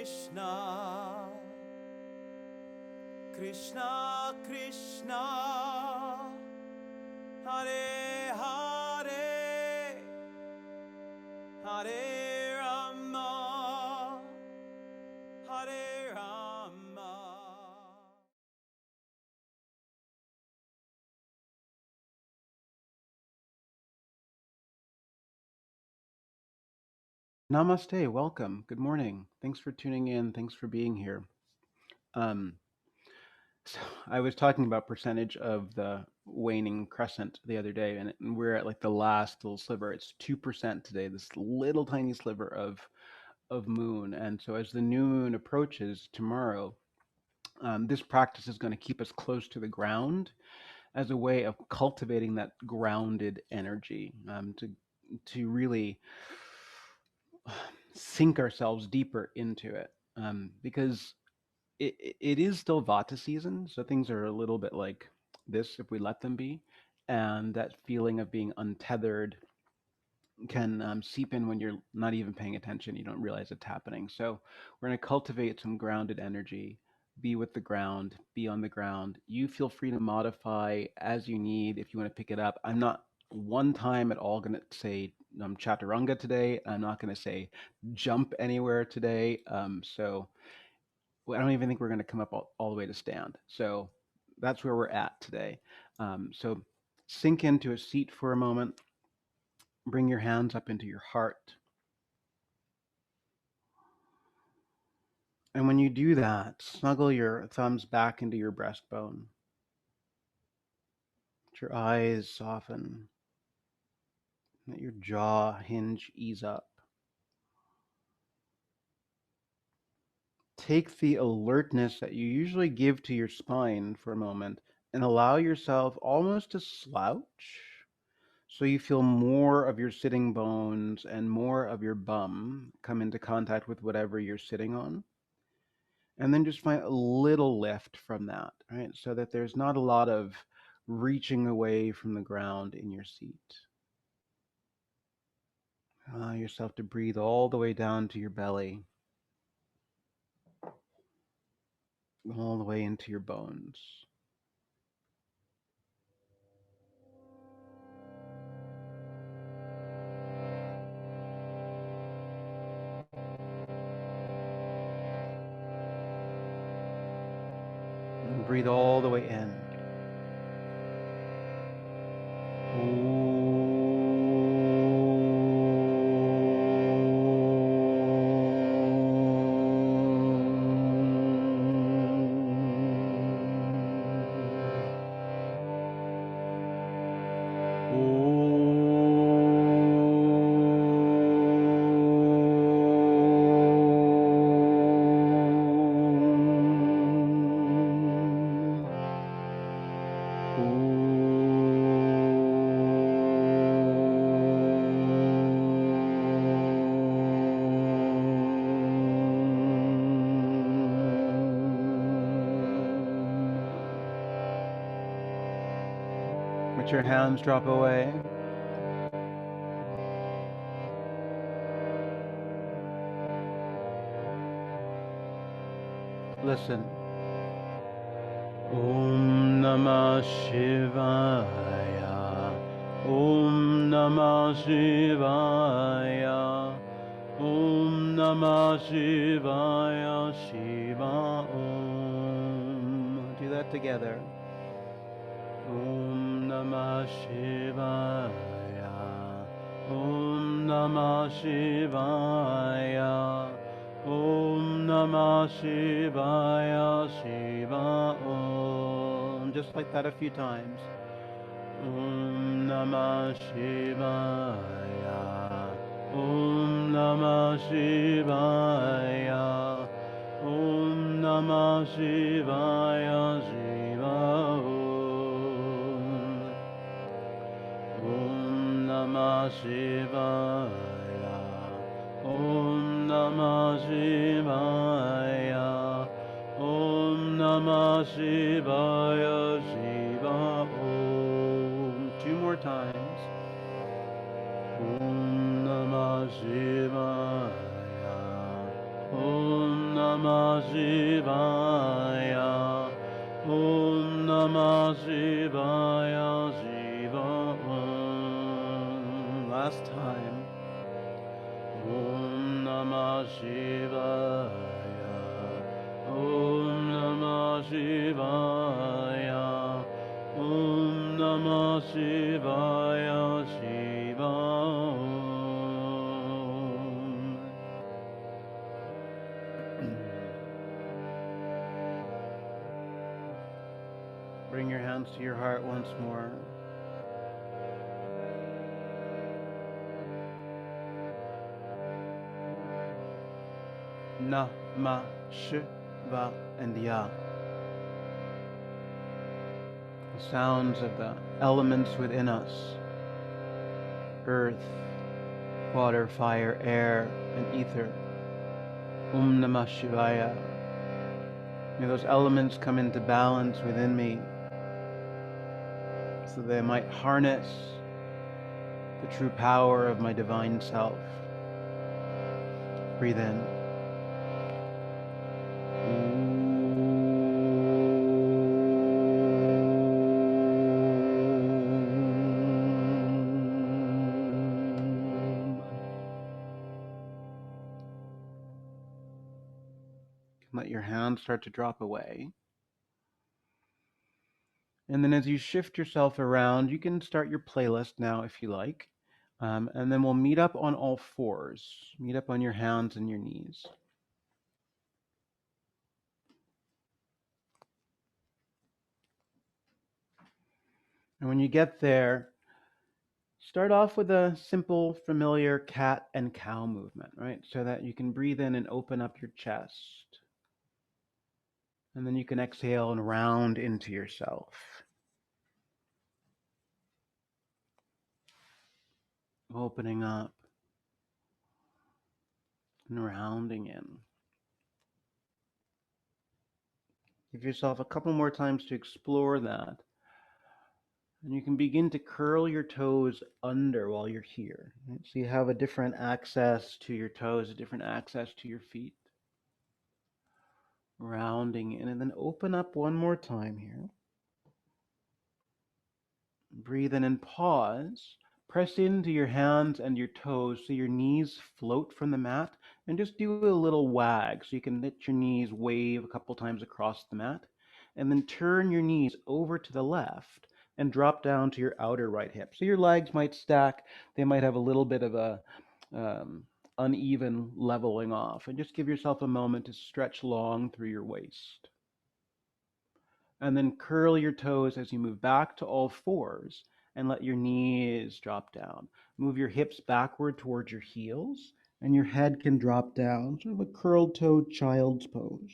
Krishna, Krishna Krishna, Hare Hare, Hare Rama, Hare Rama. Namaste, welcome. Good morning. Thanks for tuning in. Thanks for being here. Um, so I was talking about percentage of the waning crescent the other day, and we're at like the last little sliver. It's 2% today, this little tiny sliver of moon. And so as the new moon approaches tomorrow, this practice is going to keep us close to the ground as a way of cultivating that grounded energy, to really sink ourselves deeper into it, because it is still Vata season, so things are a little bit like this if we let them be, and that feeling of being untethered can seep in when you're not even paying attention. You don't realize it's happening. So we're going to cultivate some grounded energy, be with the ground, be on the ground. You feel free to modify as you need if you want to pick it up. I'm not one time at all going to say chaturanga today. I'm not going to say jump anywhere today. So I don't even think we're going to come up all the way to stand. So that's where we're at today. So sink into a seat for a moment. Bring your hands up into your heart. And when you do that, snuggle your thumbs back into your breastbone. Let your eyes soften. Let your jaw hinge ease up. Take the alertness that you usually give to your spine for a moment and allow yourself almost to slouch so you feel more of your sitting bones and more of your bum come into contact with whatever you're sitting on. And then just find a little lift from that, right? So that there's not a lot of reaching away from the ground in your seat. Allow yourself to breathe all the way down to your belly, all the way into your bones. And breathe all the way in. Let your hands drop away. Listen. Om Namah Shivaya. Om Namah Shivaya. Om Namah Shivaya. Shiva Om. Do that together. Om Namah Shivaya. Om Namah Shivaya. Om Namah Shivaya. Shiva Om. Just like that a few times. Om Namah Shivaya. Om Namah Shivaya. Om Namah Shivaya. Shiva Om. Om Namah Shivaya. Om Namah Shivaya. Om Namah Shivaya. Shiva Om. Two more times. Om Namah Shivaya. Om Namah Shivaya. Om Namah Shivaya. Shiva Om. Last time. Om Namah Shivaya. Om Namah Shivaya. Om Namah Shivaya. Shiva Om. Bring your hands to your heart once more. Na, ma, sh, va, and ya. The sounds of the elements within us: earth, water, fire, air, and ether. Namah Shivaya. May those elements come into balance within me so they might harness the true power of my divine self. Breathe in. Let your hands start to drop away. And then as you shift yourself around, you can start your playlist now if you like. And then we'll meet up on all fours. Meet up on your hands and your knees. And when you get there, start off with a simple, familiar cat and cow movement, right? So that you can breathe in and open up your chest. And then you can exhale and round into yourself. Opening up and rounding in. Give yourself a couple more times to explore that. And you can begin to curl your toes under while you're here. Right? So you have a different access to your toes, a different access to your feet. Rounding in, and then open up one more time here. Breathe in and pause. Press into your hands and your toes so your knees float from the mat, and just do a little wag so you can let your knees wave a couple times across the mat. And then turn your knees over to the left and drop down to your outer right hip. So your legs might stack. They might have a little bit of a uneven leveling off. And just give yourself a moment to stretch long through your waist. And then curl your toes as you move back to all fours and let your knees drop down. Move your hips backward towards your heels, and your head can drop down, sort of a curled toe child's pose.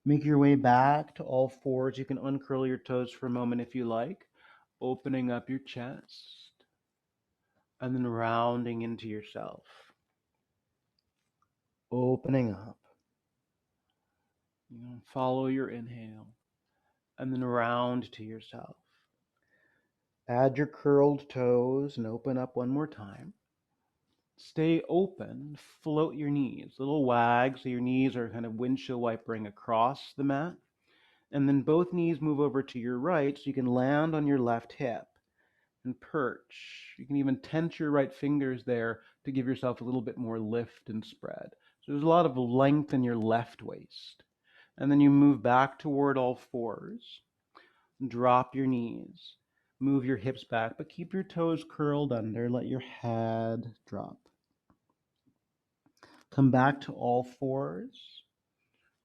Make your way back to all fours. You can uncurl your toes for a moment if you like, opening up your chest, and then rounding into yourself. Opening up. Follow your inhale, and then round to yourself. Add your curled toes and open up one more time. Stay open, float your knees, little wag so your knees are kind of windshield wipering across the mat. And then both knees move over to your right so you can land on your left hip and perch. You can even tense your right fingers there to give yourself a little bit more lift and spread. So there's a lot of length in your left waist. And then you move back toward all fours. Drop your knees. Move your hips back, but keep your toes curled under. Let your head drop. Come back to all fours.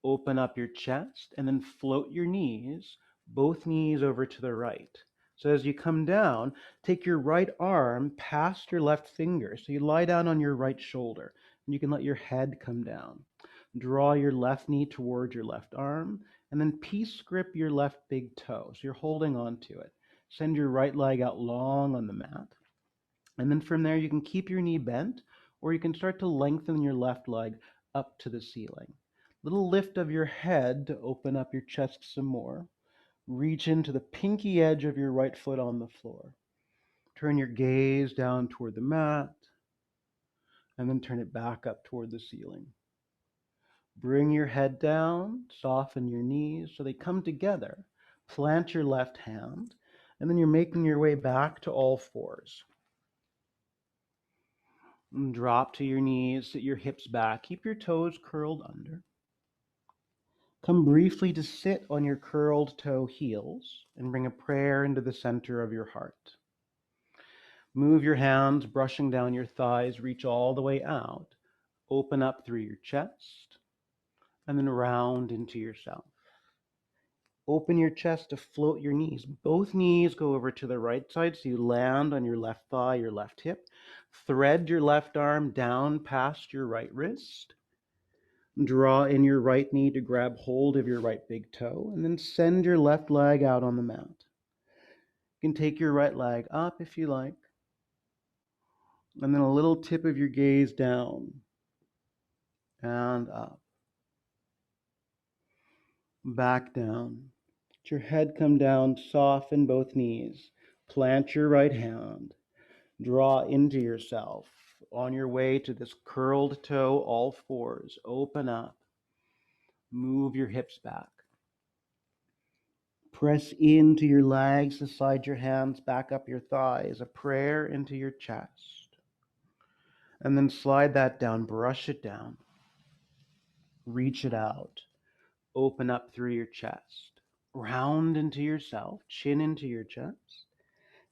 Open up your chest and then float your knees, both knees over to the right. So as you come down, take your right arm past your left finger. So you lie down on your right shoulder and you can let your head come down. Draw your left knee toward your left arm and then peace grip your left big toe. So you're holding on to it. Send your right leg out long on the mat. And then from there, you can keep your knee bent, or you can start to lengthen your left leg up to the ceiling. Little lift of your head to open up your chest some more. Reach into the pinky edge of your right foot on the floor. Turn your gaze down toward the mat, and then turn it back up toward the ceiling. Bring your head down, soften your knees so they come together. Plant your left hand, and then you're making your way back to all fours. And drop to your knees, sit your hips back, keep your toes curled under. Come briefly to sit on your curled toe heels and bring a prayer into the center of your heart. Move your hands, brushing down your thighs, reach all the way out. Open up through your chest, and then round into yourself. Open your chest to float your knees. Both knees go over to the right side so you land on your left thigh, your left hip. Thread your left arm down past your right wrist. Draw in your right knee to grab hold of your right big toe, and then send your left leg out on the mat. You can take your right leg up if you like, and then a little tip of your gaze down and up. Back down. Let your head come down, soften both knees. Plant your right hand. Draw into yourself. On your way to this curled toe, all fours. Open up. Move your hips back. Press into your legs, slide your hands back up your thighs, a prayer into your chest. And then slide that down, brush it down. Reach it out. Open up through your chest. Round into yourself, chin into your chest.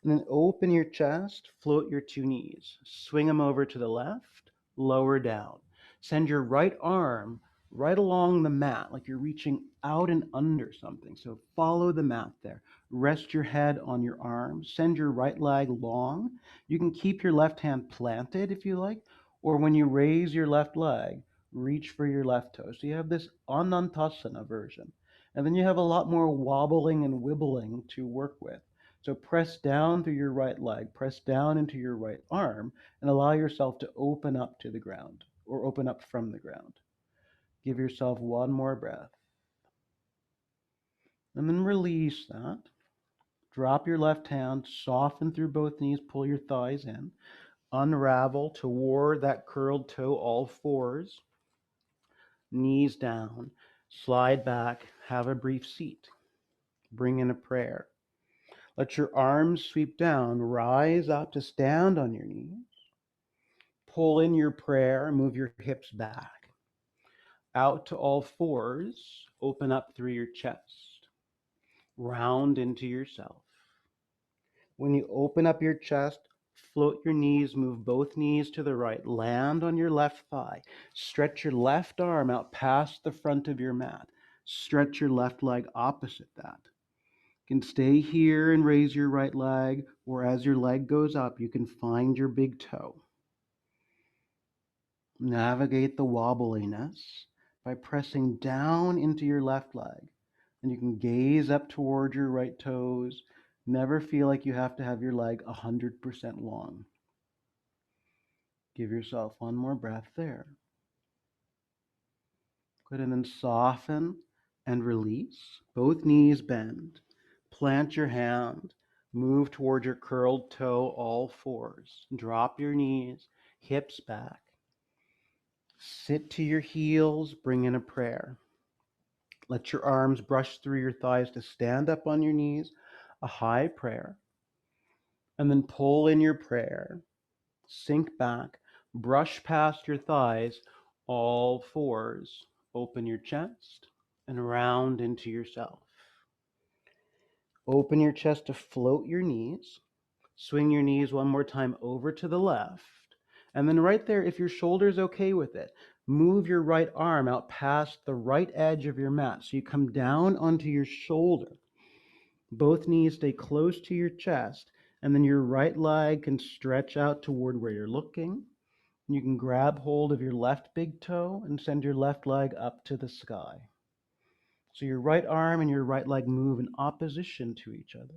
And then open your chest, float your two knees. Swing them over to the left, lower down. Send your right arm right along the mat, like you're reaching out and under something. So follow the mat there. Rest your head on your arm. Send your right leg long. You can keep your left hand planted if you like, or when you raise your left leg, reach for your left toe. So you have this Anantasana version. And then you have a lot more wobbling and wibbling to work with. So press down through your right leg, press down into your right arm, and allow yourself to open up to the ground or open up from the ground. Give yourself one more breath. And then release that. Drop your left hand, soften through both knees, pull your thighs in. Unravel toward that curled toe, all fours. Knees down. Slide back. Have a brief seat. Bring in a prayer. Let your arms sweep down. Rise up to stand on your knees. Pull in your prayer. Move your hips back. Out to all fours. Open up through your chest. Round into yourself. When you open up your chest, float your knees, move both knees to the right, land on your left thigh. Stretch your left arm out past the front of your mat. Stretch your left leg opposite that. You can stay here and raise your right leg, or as your leg goes up, you can find your big toe. Navigate the wobbliness by pressing down into your left leg. And you can gaze up toward your right toes. Never feel like you have to have your leg 100% long. Give yourself one more breath there. Good, and then soften and release. Both knees bend. Plant your hand. Move toward your curled toe, all fours. Drop your knees, hips back. Sit to your heels, bring in a prayer. Let your arms brush through your thighs to stand up on your knees, a high prayer. And then pull in your prayer. Sink back, brush past your thighs, all fours. Open your chest and round into yourself. Open your chest to float your knees. Swing your knees one more time over to the left. And then right there, if your shoulder's okay with it, move your right arm out past the right edge of your mat. So you come down onto your shoulder. Both knees stay close to your chest. And then your right leg can stretch out toward where you're looking. You can grab hold of your left big toe and send your left leg up to the sky. So your right arm and your right leg move in opposition to each other.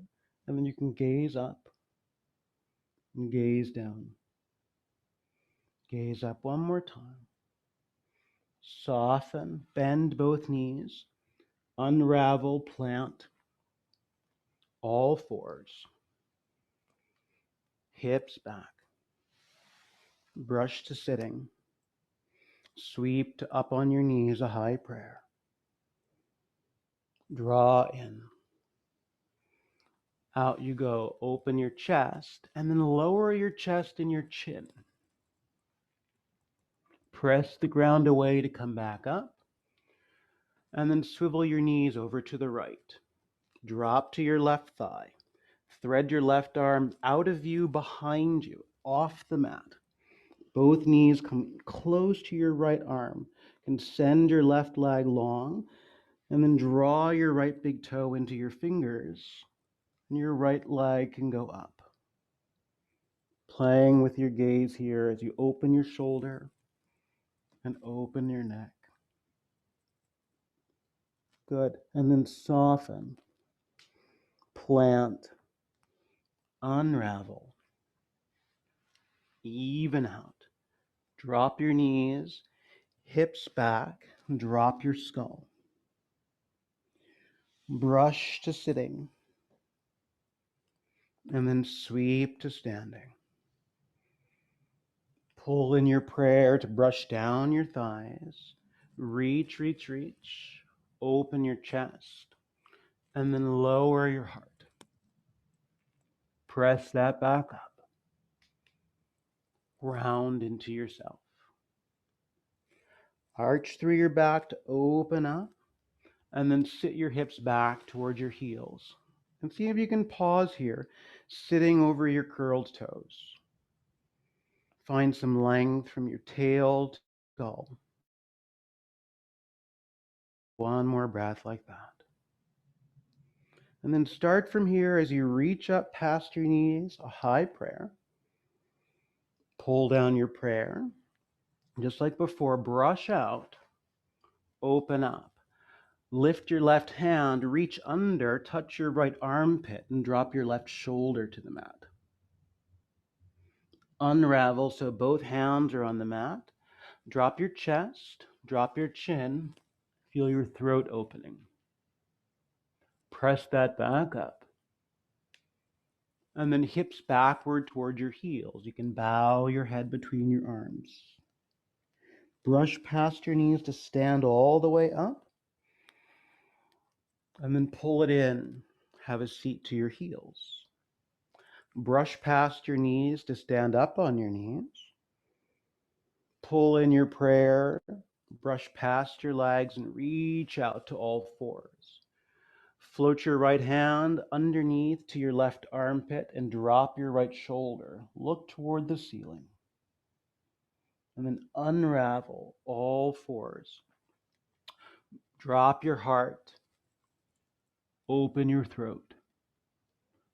And then you can gaze up and gaze down. Gaze up one more time. Soften, bend both knees, unravel, plant, all fours. Hips back. Brush to sitting. Sweep to up on your knees, a high prayer. Draw in. Out you go. Open your chest, and then lower your chest and your chin. Press the ground away to come back up, and then swivel your knees over to the right. Drop to your left thigh. Thread your left arm out of view behind you, off the mat. Both knees come close to your right arm. You can send your left leg long, and then draw your right big toe into your fingers, and your right leg can go up. Playing with your gaze here as you open your shoulder and open your neck. Good. And then soften, plant, unravel, even out. Drop your knees, hips back, drop your skull. Brush to sitting, and then sweep to standing. Pull in your prayer to brush down your thighs. Reach, reach, reach. Open your chest, and then lower your heart. Press that back up. Round into yourself. Arch through your back to open up, and then sit your hips back towards your heels. And see if you can pause here, sitting over your curled toes. Find some length from your tail to skull. One more breath like that. And then start from here as you reach up past your knees, a high prayer. Pull down your prayer. Just like before, brush out, open up. Lift your left hand, reach under, touch your right armpit, and drop your left shoulder to the mat. Unravel so both hands are on the mat. Drop your chest, drop your chin, feel your throat opening. Press that back up. And then hips backward toward your heels. You can bow your head between your arms. Brush past your knees to stand all the way up. And then pull it in. Have a seat to your heels. Brush past your knees to stand up on your knees. Pull in your prayer. Brush past your legs and reach out to all fours. Float your right hand underneath to your left armpit and drop your right shoulder. Look toward the ceiling. And then unravel all fours. Drop your heart. Open your throat.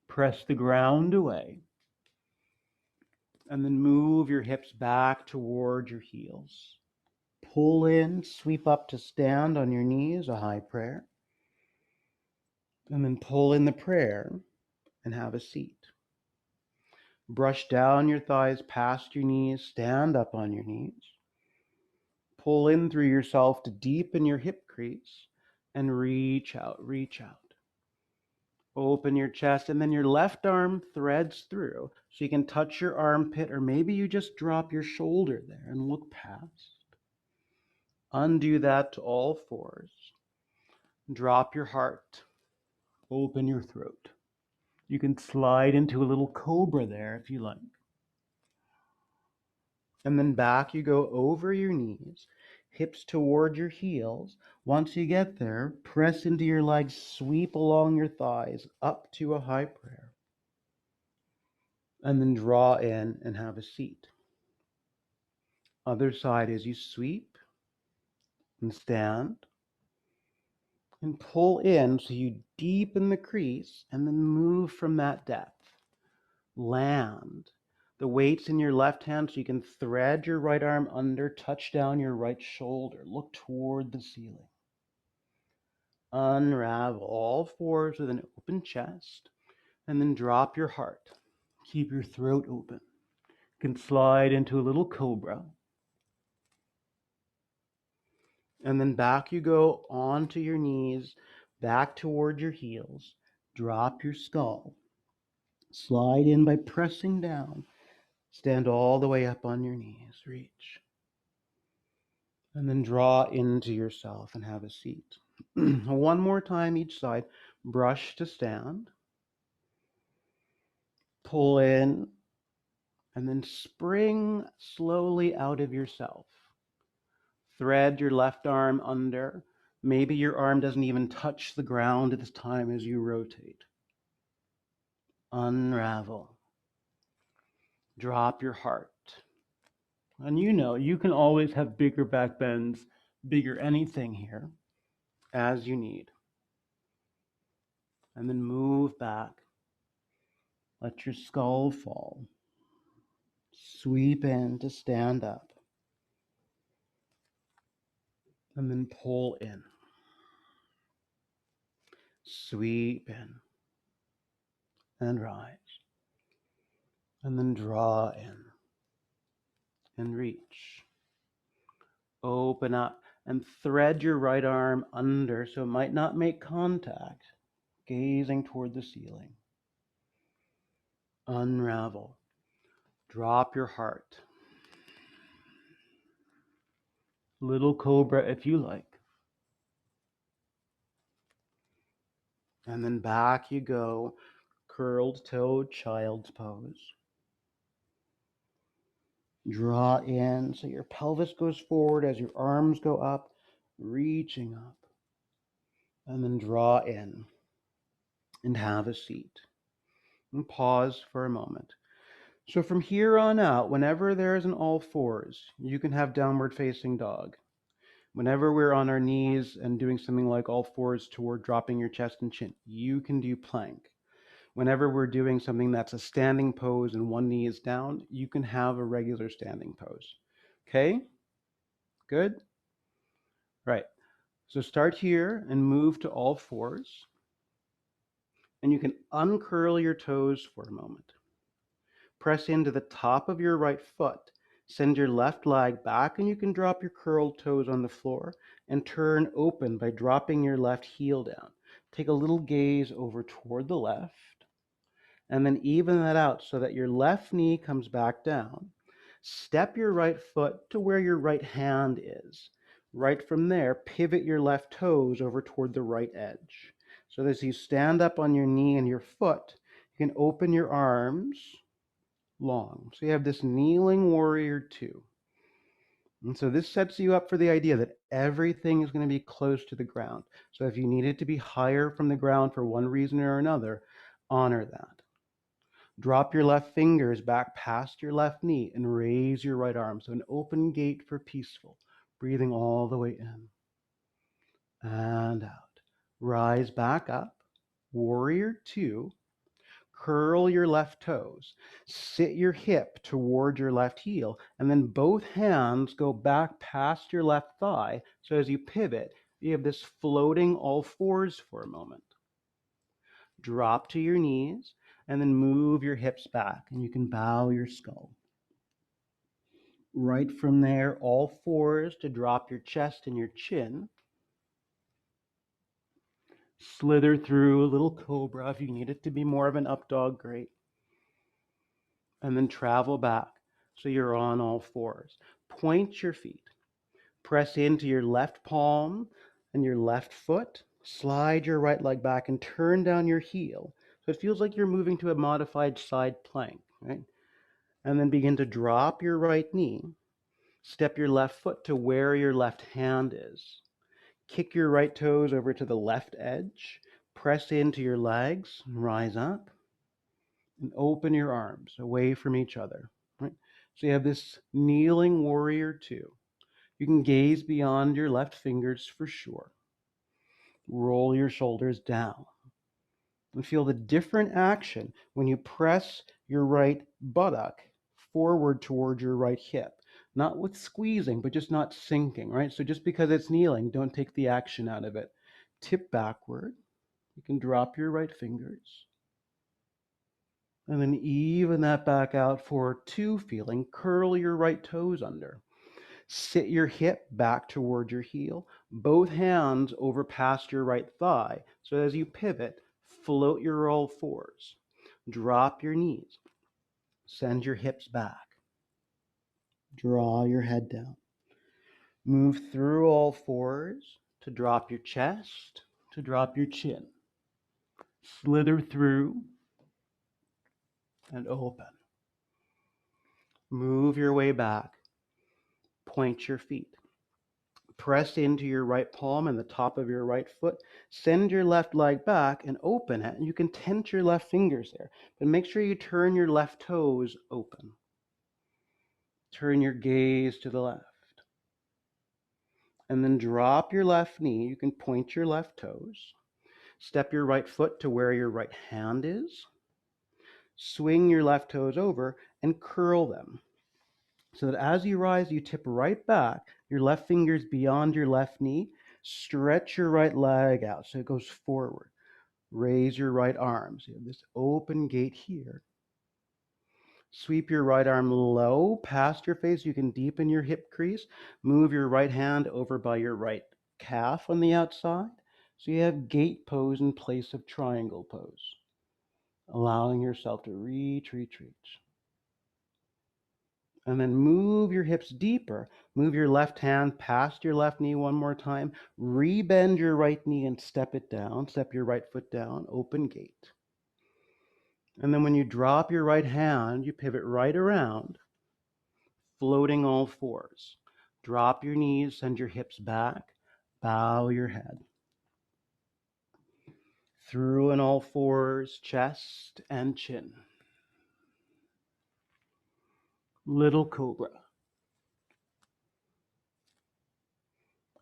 Press the ground away. And then move your hips back toward your heels. Pull in, sweep up to stand on your knees, a high prayer. And then pull in the prayer and have a seat. Brush down your thighs past your knees, stand up on your knees. Pull in through yourself to deepen your hip crease and reach out, reach out. Open your chest, and then your left arm threads through so you can touch your armpit, or maybe you just drop your shoulder there and look past. Undo that to all fours. Drop your heart. Open your throat. You can slide into a little cobra there if you like. And then back you go over your knees, hips toward your heels. Once you get there, press into your legs, sweep along your thighs up to a high prayer. And then draw in and have a seat. Other side as you sweep and stand and pull in so you deepen the crease and then move from that depth. Land. The weight's in your left hand so you can thread your right arm under, touch down your right shoulder. Look toward the ceiling. Unravel all fours with an open chest, and then drop your heart. Keep your throat open. You can slide into a little cobra. And then back you go onto your knees, back toward your heels. Drop your skull. Slide in by pressing down. Stand all the way up on your knees. Reach. And then draw into yourself and have a seat. One more time each side. Brush to stand. Pull in. And then spring slowly out of yourself. Thread your left arm under. Maybe your arm doesn't even touch the ground at this time as you rotate. Unravel. Drop your heart. And you can always have bigger back bends, bigger anything here, as you need. And then move back. Let your skull fall. Sweep in to stand up. And then pull in. Sweep in. And rise. And then draw in. And reach. Open up and thread your right arm under so it might not make contact, gazing toward the ceiling. Unravel. Drop your heart. Little cobra if you like. And then back you go, curled toed child's pose. Draw in so your pelvis goes forward as your arms go up, reaching up. And then draw in and have a seat. And pause for a moment. So from here on out, whenever there's an all fours, you can have downward facing dog. Whenever we're on our knees and doing something like all fours toward dropping your chest and chin, you can do plank. Whenever we're doing something that's a standing pose and one knee is down, you can have a regular standing pose. Okay? Good? Right. So start here and move to all fours. And you can uncurl your toes for a moment. Press into the top of your right foot. Send your left leg back and you can drop your curled toes on the floor and turn open by dropping your left heel down. Take a little gaze over toward the left and then even that out so that your left knee comes back down. Step your right foot to where your right hand is. Right from there, pivot your left toes over toward the right edge. So as you stand up on your knee and your foot, you can open your arms long. So you have this kneeling warrior 2. And so this sets you up for the idea that everything is going to be close to the ground. So if you need it to be higher from the ground for one reason or another, honor that. Drop your left fingers back past your left knee and raise your right arm. So an open gate for peaceful. Breathing all the way in and out. Rise back up. Warrior 2. Curl your left toes, sit your hip toward your left heel, and then both hands go back past your left thigh. So as you pivot, you have this floating all fours for a moment. Drop to your knees, and then move your hips back, and you can bow your skull. Right from there, all fours to drop your chest and your chin. Slither through a little cobra. If you need it to be more of an up dog, great. And then travel back so you're on all fours. Point your feet. Press into your left palm and your left foot. Slide your right leg back and turn down your heel. So it feels like you're moving to a modified side plank, right? And then begin to drop your right knee. Step your left foot to where your left hand is. Kick your right toes over to the left edge. Press into your legs and rise up. And open your arms away from each other. Right? So you have this kneeling warrior 2. You can gaze beyond your left fingers for sure. Roll your shoulders down. And feel the different action when you press your right buttock forward toward your right hip. Not with squeezing, but just not sinking, right? So just because it's kneeling, don't take the action out of it. Tip backward. You can drop your right fingers. And then even that back out for 2 feeling. Curl your right toes under. Sit your hip back toward your heel. Both hands over past your right thigh. So as you pivot, float your all fours. Drop your knees. Send your hips back. Draw your head down. Move through all fours to drop your chest, to drop your chin. Slither through and open. Move your way back. Point your feet. Press into your right palm and the top of your right foot. Send your left leg back and open it. And you can tense your left fingers there. But make sure you turn your left toes open. Turn your gaze to the left. And then drop your left knee. You can point your left toes. Step your right foot to where your right hand is. Swing your left toes over and curl them, so that as you rise, you tip right back, your left fingers beyond your left knee. Stretch your right leg out so it goes forward. Raise your right arm. So you have this open gate here. Sweep your right arm low past your face. You can deepen your hip crease. Move your right hand over by your right calf on the outside. So you have gate pose in place of triangle pose. Allowing yourself to reach. And then move your hips deeper. Move your left hand past your left knee one more time. Rebend your right knee and step it down. Step your right foot down. Open gate. And then when you drop your right hand, you pivot right around, floating all fours. Drop your knees, send your hips back. Bow your head. Through in all fours, chest and chin. Little cobra.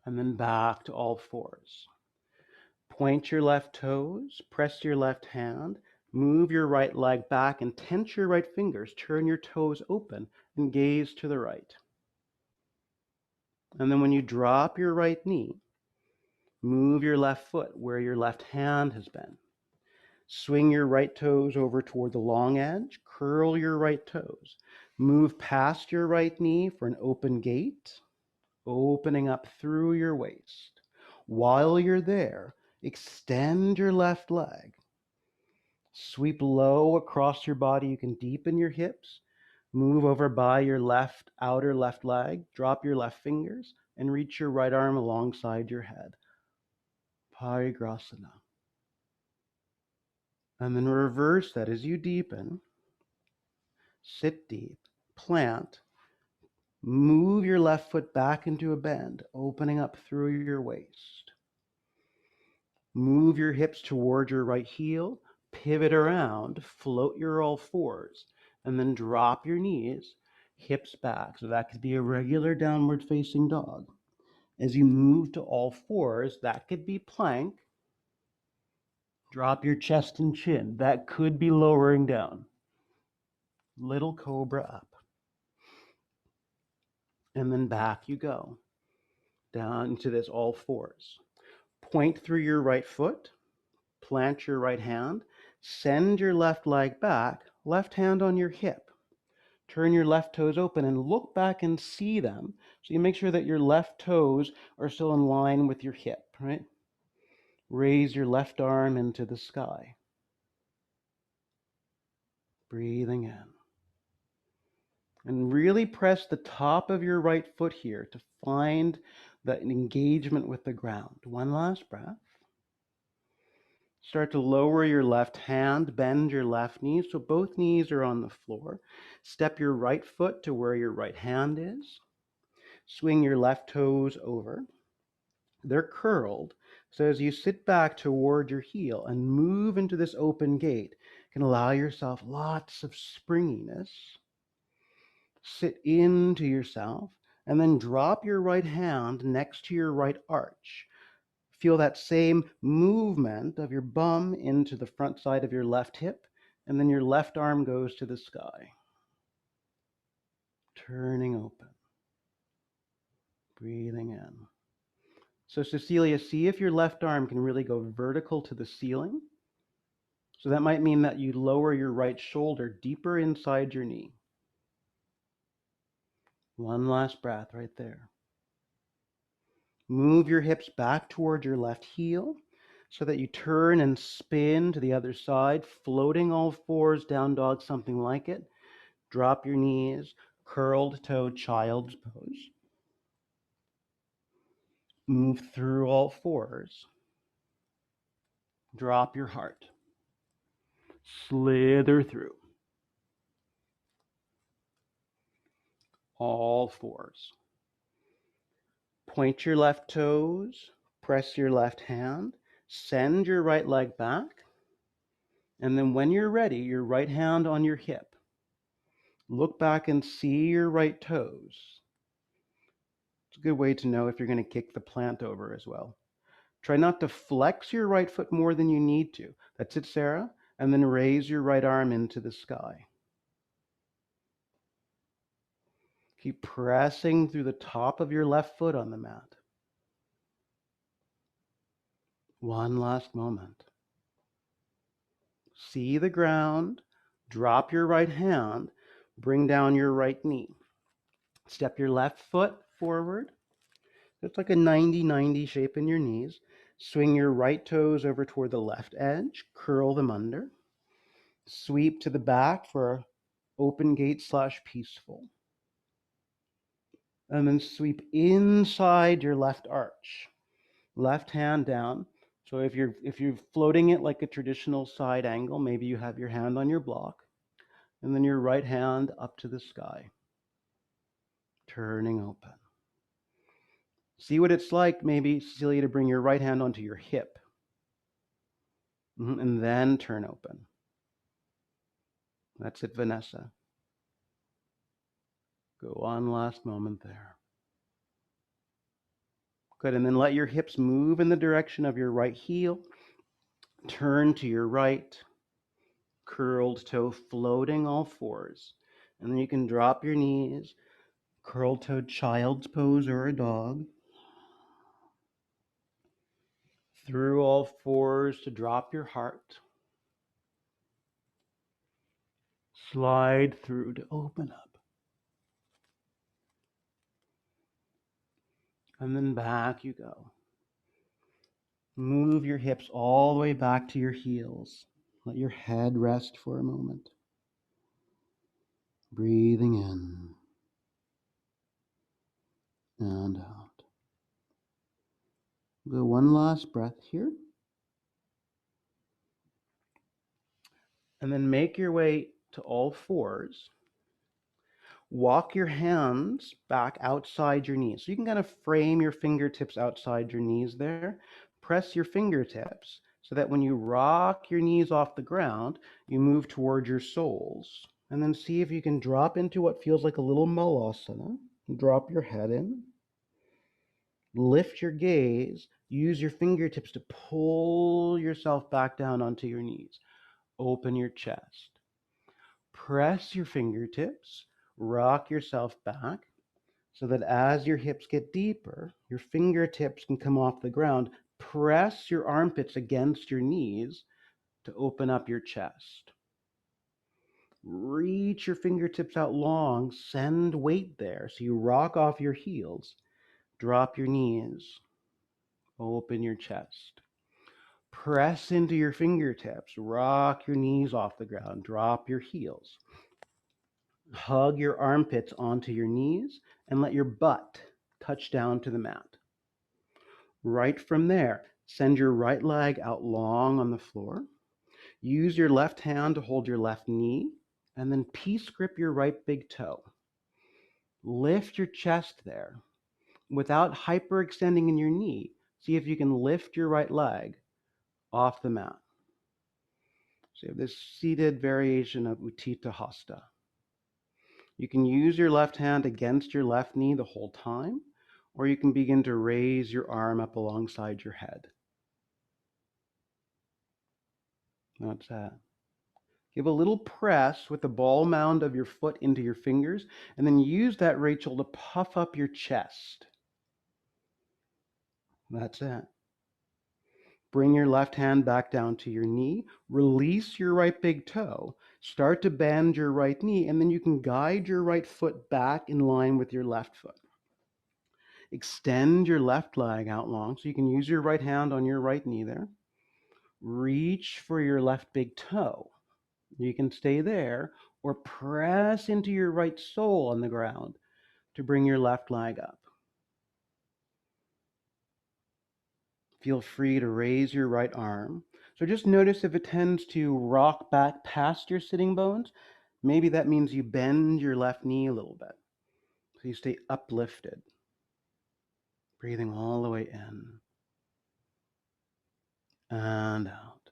And then back to all fours. Point your left toes, press your left hand, move your right leg back and tense your right fingers. Turn your toes open and gaze to the right. And then when you drop your right knee, move your left foot where your left hand has been. Swing your right toes over toward the long edge, curl your right toes. Move past your right knee for an open gate, opening up through your waist. While you're there, extend your left leg. Sweep low across your body. You can deepen your hips. Move over by your left outer left leg. Drop your left fingers and reach your right arm alongside your head. Parigrasana. And then reverse that as you deepen. Sit deep. Plant. Move your left foot back into a bend, opening up through your waist. Move your hips toward your right heel. Pivot around. Float your all fours. And then drop your knees, hips back. So that could be a regular downward facing dog. As you move to all fours, that could be plank. Drop your chest and chin. That could be lowering down. Little cobra up. And then back you go. Down into this all fours. Point through your right foot. Plant your right hand. Send your left leg back. Left hand on your hip. Turn your left toes open and look back and see them. So you make sure that your left toes are still in line with your hip, right? Raise your left arm into the sky. Breathing in. And really press the top of your right foot here to find that engagement with the ground. One last breath. Start to lower your left hand, bend your left knee so both knees are on the floor. Step your right foot to where your right hand is. Swing your left toes over. They're curled, so as you sit back toward your heel and move into this open gate, you can allow yourself lots of springiness. Sit into yourself, and then drop your right hand next to your right arch. Feel that same movement of your bum into the front side of your left hip, and then your left arm goes to the sky. Turning open. Breathing in. So Cecilia, see if your left arm can really go vertical to the ceiling. So that might mean that you lower your right shoulder deeper inside your knee. One last breath right there. Move your hips back toward your left heel so that you turn and spin to the other side, floating all fours, down dog, something like it. Drop your knees, curled toe, child's pose. Move through all fours. Drop your heart. Slither through. All fours. Point your left toes. Press your left hand. Send your right leg back. And then when you're ready, your right hand on your hip. Look back and see your right toes. It's a good way to know if you're going to kick the plant over as well. Try not to flex your right foot more than you need to. That's it, Sarah. And then raise your right arm into the sky. Keep pressing through the top of your left foot on the mat. One last moment. See the ground. Drop your right hand. Bring down your right knee. Step your left foot forward. It's like a 90-90 shape in your knees. Swing your right toes over toward the left edge. Curl them under. Sweep to the back for open gate / peaceful. And then sweep inside your left arch. Left hand down. So if you're floating it like a traditional side angle, maybe you have your hand on your block. And then your right hand up to the sky. Turning open. See what it's like, maybe, Cecilia, to bring your right hand onto your hip. And then turn open. That's it, Vanessa. Go on, last moment there. Good, and then let your hips move in the direction of your right heel. Turn to your right. Curled toe floating all fours. And then you can drop your knees. Curled toe child's pose or a dog. Through all fours to drop your heart. Slide through to open up. And then back you go. Move your hips all the way back to your heels. Let your head rest for a moment. Breathing in and out. Go one last breath here. And then make your way to all fours. Walk your hands back outside your knees. So you can kind of frame your fingertips outside your knees there. Press your fingertips so that when you rock your knees off the ground, you move toward your soles. And then see if you can drop into what feels like a little malasana. Drop your head in. Lift your gaze. Use your fingertips to pull yourself back down onto your knees. Open your chest. Press your fingertips. Rock yourself back so that as your hips get deeper, your fingertips can come off the ground. Press your armpits against your knees to open up your chest. Reach your fingertips out long. Send weight there. So you rock off your heels. Drop your knees. Open your chest. Press into your fingertips. Rock your knees off the ground. Drop your heels. Hug your armpits onto your knees and let your butt touch down to the mat. Right from there, send your right leg out long on the floor. Use your left hand to hold your left knee and then peace grip your right big toe. Lift your chest there. Without hyperextending in your knee, see if you can lift your right leg off the mat. So you have this seated variation of Utthita Hasta. You can use your left hand against your left knee the whole time, or you can begin to raise your arm up alongside your head. That's that. Give a little press with the ball mound of your foot into your fingers, and then use that, Rachel, to puff up your chest. That's it. Bring your left hand back down to your knee. Release your right big toe. Start to bend your right knee, and then you can guide your right foot back in line with your left foot. Extend your left leg out long so you can use your right hand on your right knee there. Reach for your left big toe. You can stay there or press into your right sole on the ground to bring your left leg up. Feel free to raise your right arm. So just notice if it tends to rock back past your sitting bones. Maybe that means you bend your left knee a little bit. So you stay uplifted. Breathing all the way in and out.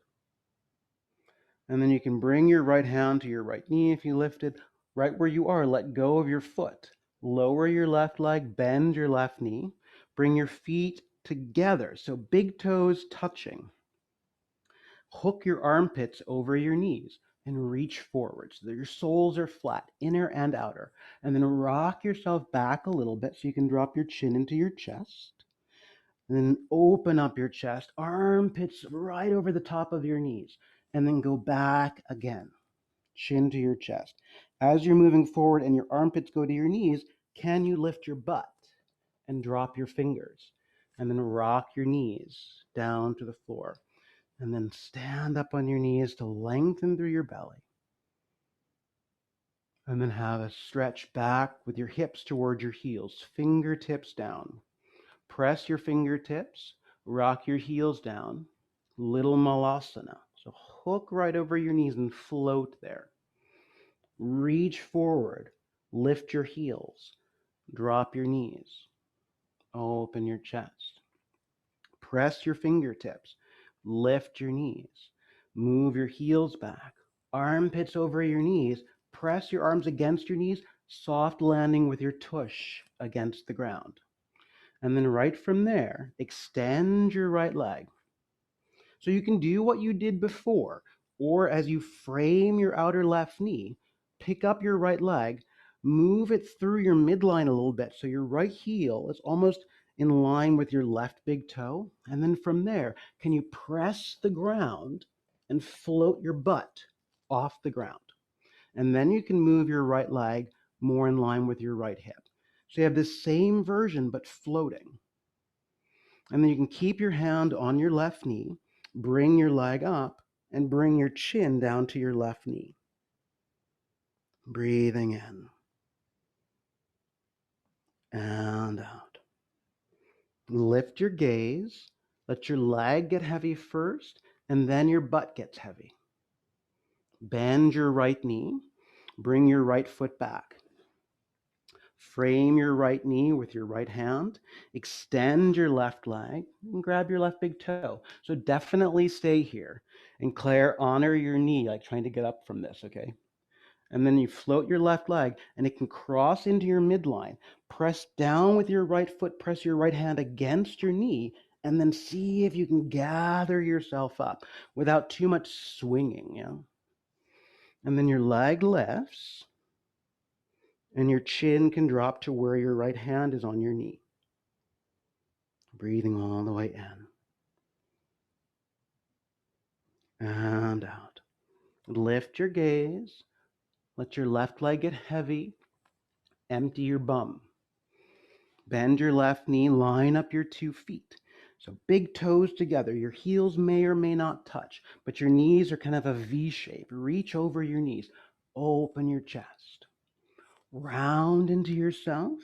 And then you can bring your right hand to your right knee if you lifted. Right where you are, let go of your foot. Lower your left leg, bend your left knee. Bring your feet together, so big toes touching. Hook your armpits over your knees and reach forward so that your soles are flat, inner and outer. And then rock yourself back a little bit so you can drop your chin into your chest. And then open up your chest, armpits right over the top of your knees. And then go back again, chin to your chest. As you're moving forward and your armpits go to your knees, can you lift your butt and drop your fingers? And then rock your knees down to the floor. And then stand up on your knees to lengthen through your belly. And then have a stretch back with your hips toward your heels, fingertips down. Press your fingertips, rock your heels down. Little malasana. So hook right over your knees and float there. Reach forward, lift your heels, drop your knees, open your chest. Press your fingertips, lift your knees, move your heels back, armpits over your knees, press your arms against your knees, soft landing with your tush against the ground. And then right from there, extend your right leg. So you can do what you did before, or as you frame your outer left knee, pick up your right leg, move it through your midline a little bit so your right heel is almost in line with your left big toe. And then from there, can you press the ground and float your butt off the ground? And then you can move your right leg more in line with your right hip. So you have this same version, but floating. And then you can keep your hand on your left knee, bring your leg up, and bring your chin down to your left knee. Breathing in and out. Lift your gaze. Let your leg get heavy first, and then your butt gets heavy. Bend your right knee. Bring your right foot back. Frame your right knee with your right hand. Extend your left leg and grab your left big toe. So definitely stay here. And Claire, honor your knee, like trying to get up from this, okay? And then you float your left leg and it can cross into your midline. Press down with your right foot, press your right hand against your knee, and then see if you can gather yourself up without too much swinging, yeah? And then your leg lifts and your chin can drop to where your right hand is on your knee. Breathing all the way in and out. Lift your gaze. Let your left leg get heavy. Empty your bum. Bend your left knee, line up your 2 feet. So big toes together. Your heels may or may not touch, but your knees are kind of a V shape. Reach over your knees. Open your chest. Round into yourself.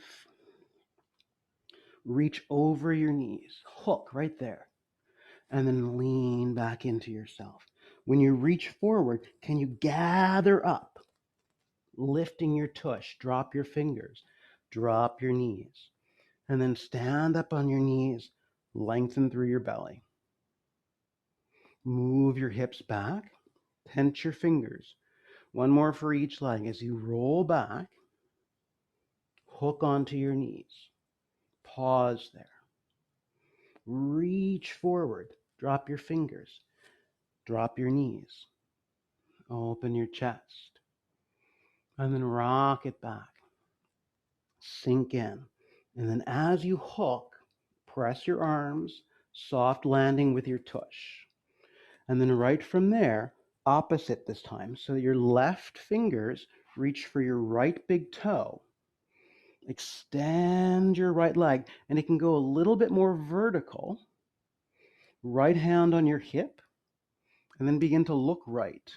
Reach over your knees. Hook right there. And then lean back into yourself. When you reach forward, can you gather up? Lifting your tush. Drop your fingers. Drop your knees. And then stand up on your knees, lengthen through your belly. Move your hips back, tense your fingers. One more for each leg. As you roll back, hook onto your knees. Pause there. Reach forward, drop your fingers. Drop your knees. Open your chest. And then rock it back. Sink in. And then as you hook, press your arms, soft landing with your tush. And then right from there, opposite this time. So your left fingers reach for your right big toe. Extend your right leg, and it can go a little bit more vertical. Right hand on your hip, and then begin to look right.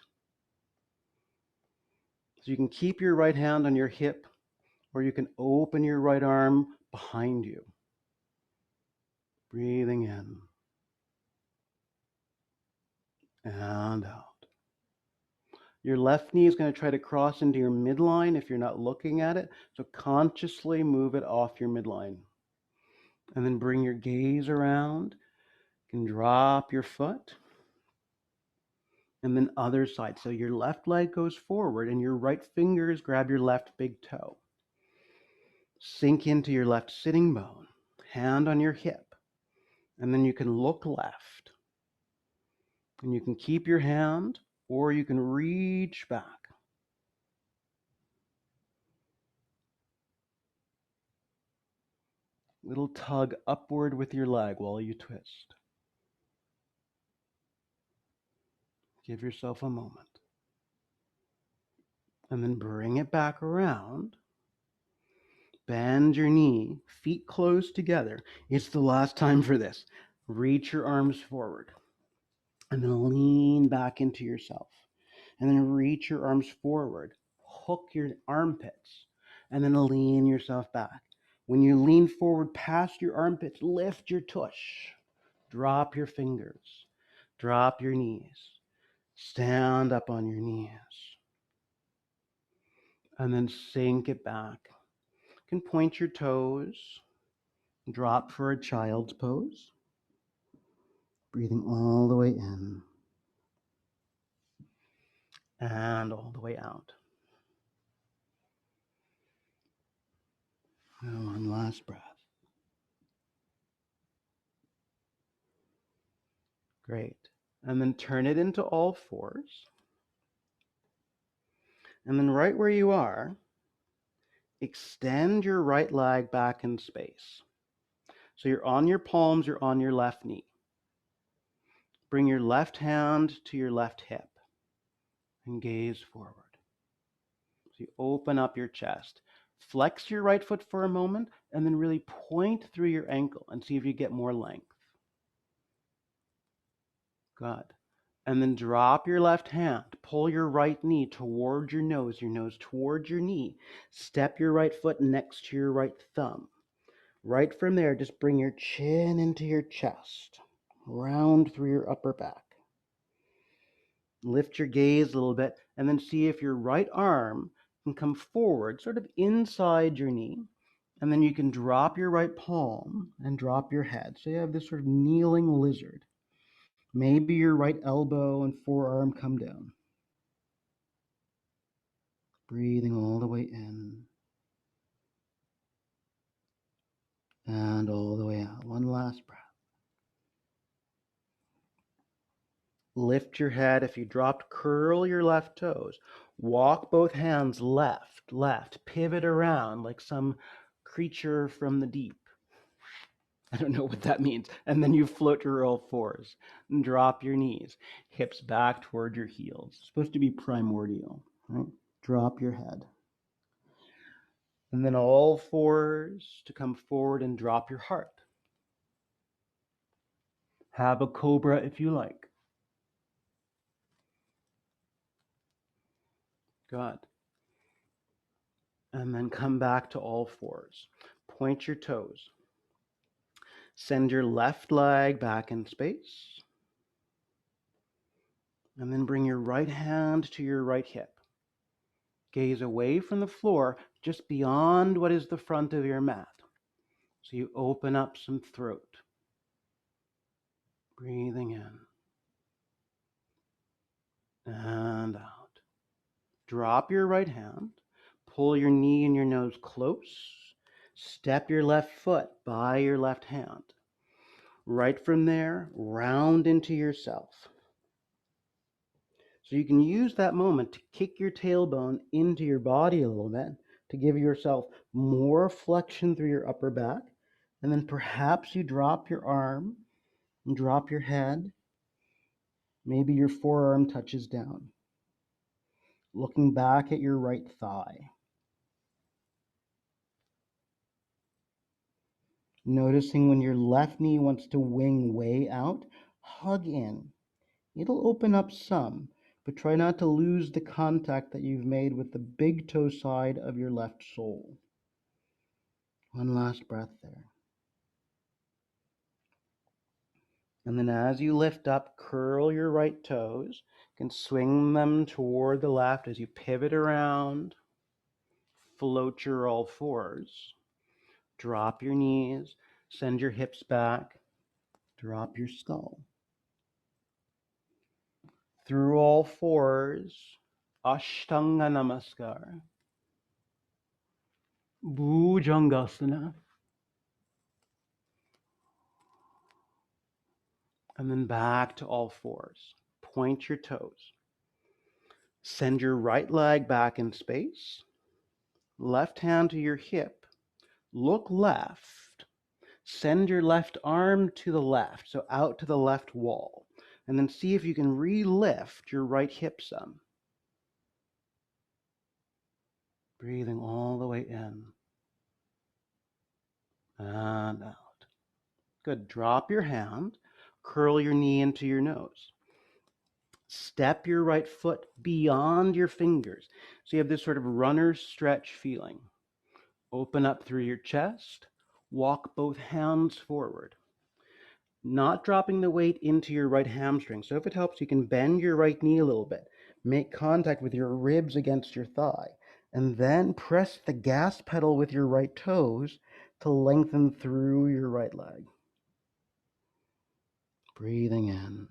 So you can keep your right hand on your hip, or you can open your right arm behind you. Breathing in and out. Your left knee is going to try to cross into your midline if you're not looking at it. So consciously move it off your midline. And then bring your gaze around. You can drop your foot. And then other side. So your left leg goes forward and your right fingers grab your left big toe. Sink into your left sitting bone. Hand on your hip. And then you can look left. And you can keep your hand or you can reach back. Little tug upward with your leg while you twist. Give yourself a moment. And then bring it back around. Bend your knee, feet close together. It's the last time for this. Reach your arms forward. And then lean back into yourself. And then reach your arms forward. Hook your armpits. And then lean yourself back. When you lean forward past your armpits, lift your tush. Drop your fingers. Drop your knees. Stand up on your knees. And then sink it back. You can point your toes. Drop for a child's pose. Breathing all the way in. And all the way out. And one last breath. Great. And then turn it into all fours. And then right where you are, extend your right leg back in space. So you're on your palms, you're on your left knee. Bring your left hand to your left hip and gaze forward. So you open up your chest. Flex your right foot for a moment and then really point through your ankle and see if you get more length. Good. And then drop your left hand. Pull your right knee towards your nose towards your knee. Step your right foot next to your right thumb. Right from there, just bring your chin into your chest. Round through your upper back. Lift your gaze a little bit and then see if your right arm can come forward, sort of inside your knee. And then you can drop your right palm and drop your head. So you have this sort of kneeling lizard. Maybe your right elbow and forearm come down. Breathing all the way in. And all the way out. One last breath. Lift your head. If you dropped, curl your left toes. Walk both hands left. Pivot around like some creature from the deep. I don't know what that means. And then you float to all fours and drop your knees. Hips back toward your heels. It's supposed to be primordial, right? Drop your head. And then all fours to come forward and drop your heart. Have a cobra if you like. Good. And then come back to all fours. Point your toes. Send your left leg back in space. And then bring your right hand to your right hip. Gaze away from the floor, just beyond what is the front of your mat. So you open up some throat. Breathing in. And out. Drop your right hand. Pull your knee and your nose close. Step your left foot by your left hand. Right from there, round into yourself. So you can use that moment to kick your tailbone into your body a little bit to give yourself more flexion through your upper back. And then perhaps you drop your arm and drop your head. Maybe your forearm touches down. Looking back at your right thigh. Noticing when your left knee wants to wing way out, hug in. It'll open up some, but try not to lose the contact that you've made with the big toe side of your left sole. One last breath there. And then as you lift up, curl your right toes. You can swing them toward the left as you pivot around. Float your all fours. Drop your knees. Send your hips back. Drop your skull. Through all fours. Ashtanga Namaskar. Bhujangasana. And then back to all fours. Point your toes. Send your right leg back in space. Left hand to your hip. Look left. Send your left arm to the left, so out to the left wall. And then see if you can re-lift your right hip some. Breathing all the way in and out. Good. Drop your hand. Curl your knee into your nose. Step your right foot beyond your fingers. So you have this sort of runner's stretch feeling. Open up through your chest. Walk both hands forward. Not dropping the weight into your right hamstring. So if it helps, you can bend your right knee a little bit. Make contact with your ribs against your thigh. And then press the gas pedal with your right toes to lengthen through your right leg. Breathing in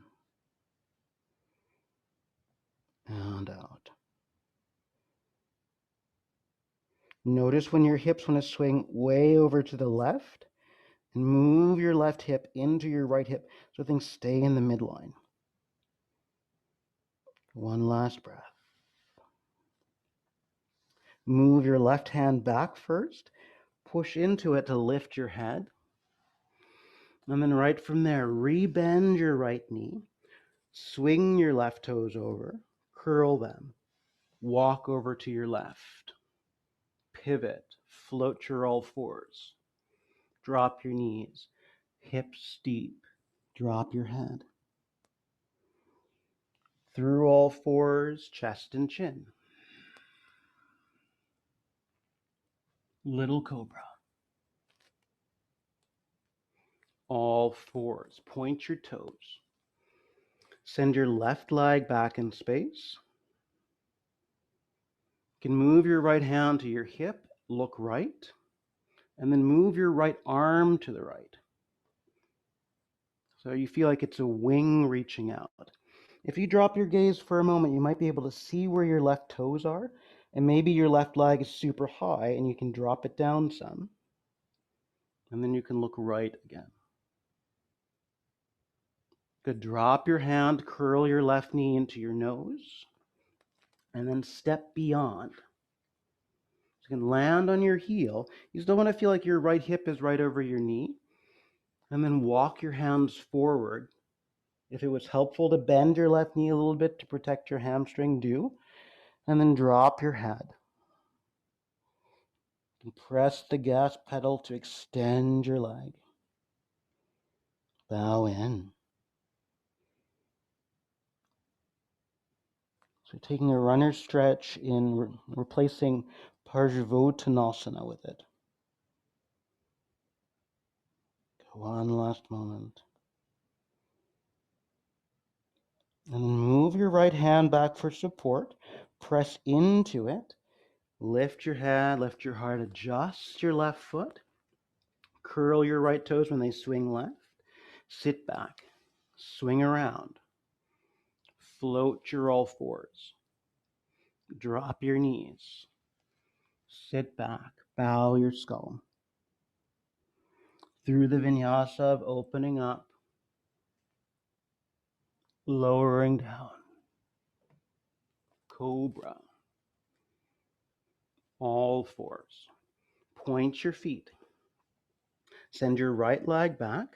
and out. Notice when your hips want to swing way over to the left, and move your left hip into your right hip so things stay in the midline. One last breath. Move your left hand back first. Push into it to lift your head. And then right from there, rebend your right knee. Swing your left toes over. Curl them. Walk over to your left. Pivot. Float your all fours. Drop your knees. Hips deep. Drop your head. Through all fours, chest and chin. Little Cobra. All fours. Point your toes. Send your left leg back in space. You can move your right hand to your hip, look right, and then move your right arm to the right. So you feel like it's a wing reaching out. If you drop your gaze for a moment, you might be able to see where your left toes are, and maybe your left leg is super high and you can drop it down some, and then you can look right again. Good. Drop your hand, curl your left knee into your nose, and then step beyond. So you can land on your heel. You still want to feel like your right hip is right over your knee, and then walk your hands forward. If it was helpful to bend your left knee a little bit to protect your hamstring, do. And then drop your head. And press the gas pedal to extend your leg. Bow in. So taking a runner stretch in replacing Parsvottanasana with it. One last moment. And then move your right hand back for support. Press into it. Lift your head, lift your heart, adjust your left foot. Curl your right toes when they swing left. Sit back. Swing around. Float your all fours. Drop your knees. Sit back. Bow your skull. Through the vinyasa of opening up, lowering down. Cobra. All fours. Point your feet. Send your right leg back.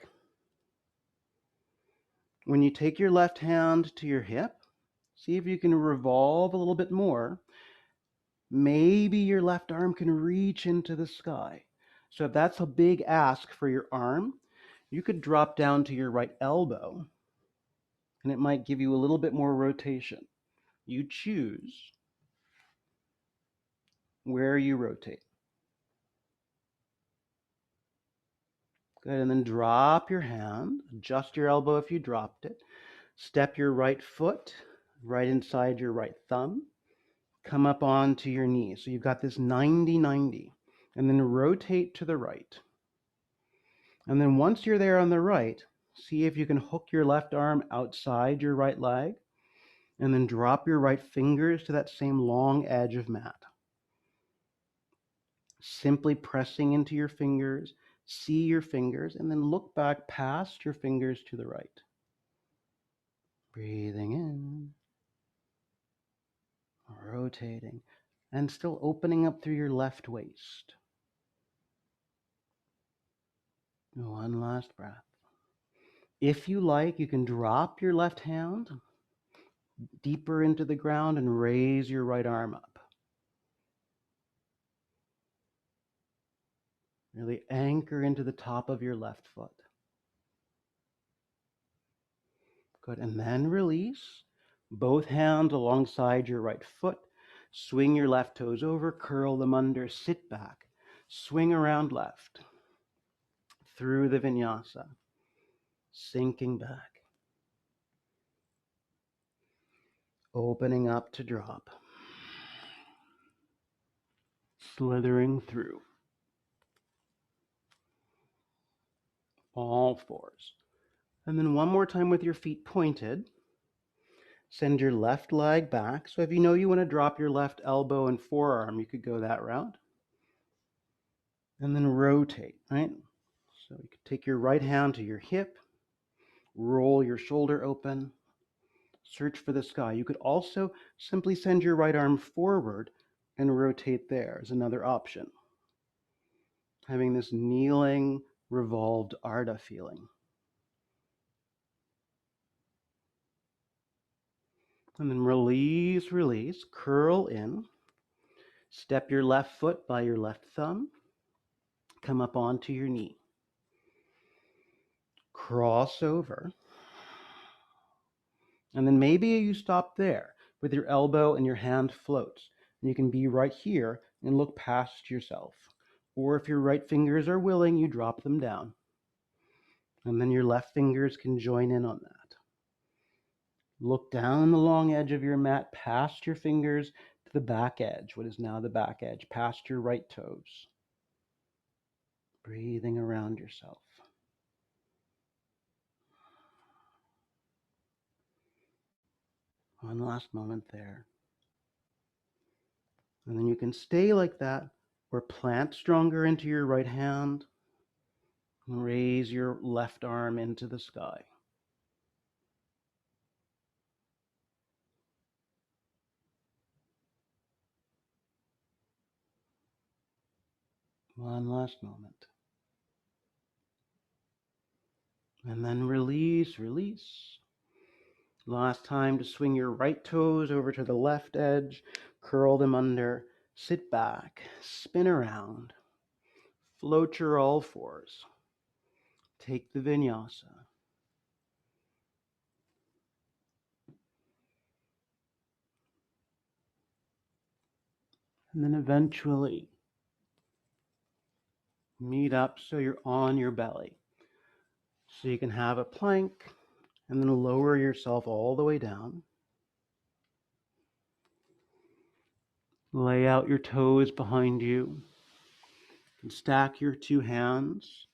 When you take your left hand to your hip, see if you can revolve a little bit more. Maybe your left arm can reach into the sky. So if that's a big ask for your arm, you could drop down to your right elbow, and it might give you a little bit more rotation. You choose where you rotate. Good, and then drop your hand, adjust your elbow if you dropped it. Step your right foot right inside your right thumb. Come up onto your knee. So you've got this 90-90. And then rotate to the right. And then once you're there on the right, see if you can hook your left arm outside your right leg. And then drop your right fingers to that same long edge of mat. Simply pressing into your fingers, see your fingers, and then look back past your fingers to the right. Breathing in, rotating, and still opening up through your left waist. One last breath. If you like, you can drop your left hand deeper into the ground and raise your right arm up. Really anchor into the top of your left foot. Good, and then release. Both hands alongside your right foot. Swing your left toes over, curl them under, sit back. Swing around left. Through the vinyasa. Sinking back. Opening up to drop. Slithering through. All fours. And then one more time with your feet pointed. Send your left leg back. So if you know you want to drop your left elbow and forearm, you could go that route. And then rotate, right? So you could take your right hand to your hip, roll your shoulder open, search for the sky. You could also simply send your right arm forward and rotate there as another option. Having this kneeling, revolved Ardha feeling. And then release, release, curl in. Step your left foot by your left thumb. Come up onto your knee. Cross over. And then maybe you stop there with your elbow and your hand floats. And you can be right here and look past yourself. Or if your right fingers are willing, you drop them down. And then your left fingers can join in on that. Look down the long edge of your mat, past your fingers to the back edge, what is now the back edge, past your right toes. Breathing around yourself. One last moment there. And then you can stay like that, or plant stronger into your right hand, and raise your left arm into the sky. One last moment. And then release, release. Last time to swing your right toes over to the left edge, curl them under, sit back, spin around, float your all fours. Take the vinyasa. And then eventually meet up so you're on your belly. So you can have a plank and then lower yourself all the way down. Lay out your toes behind you. And stack your two hands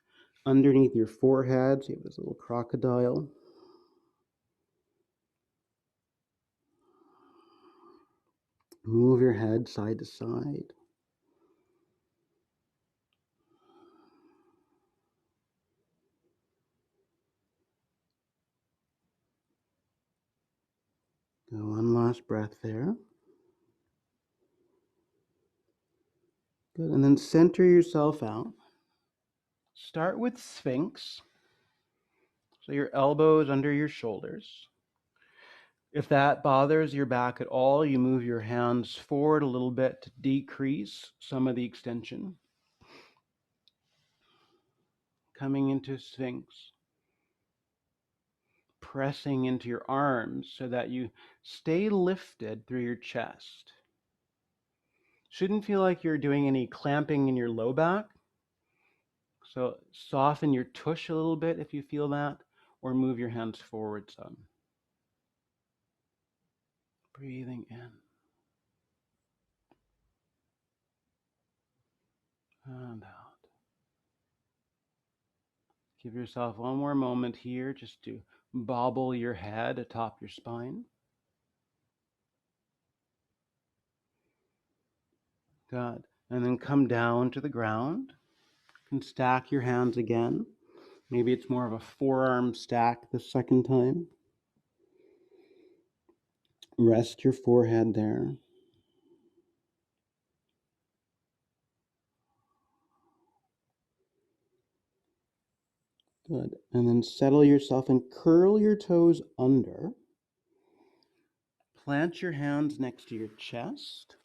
underneath your forehead. So you have this little crocodile. Move your head side to side. Go one last breath there. Good, and then center yourself out. Start with Sphinx. So your elbows under your shoulders. If that bothers your back at all, you move your hands forward a little bit to decrease some of the extension. Coming into Sphinx. Pressing into your arms so that you stay lifted through your chest. Shouldn't feel like you're doing any clamping in your low back. So soften your tush a little bit if you feel that, or move your hands forward some. Breathing in and out. Give yourself one more moment here just to bobble your head atop your spine. Good. And then come down to the ground. You can stack your hands again. Maybe it's more of a forearm stack the second time. Rest your forehead there. Good. And then settle yourself and curl your toes under. Plant your hands next to your chest.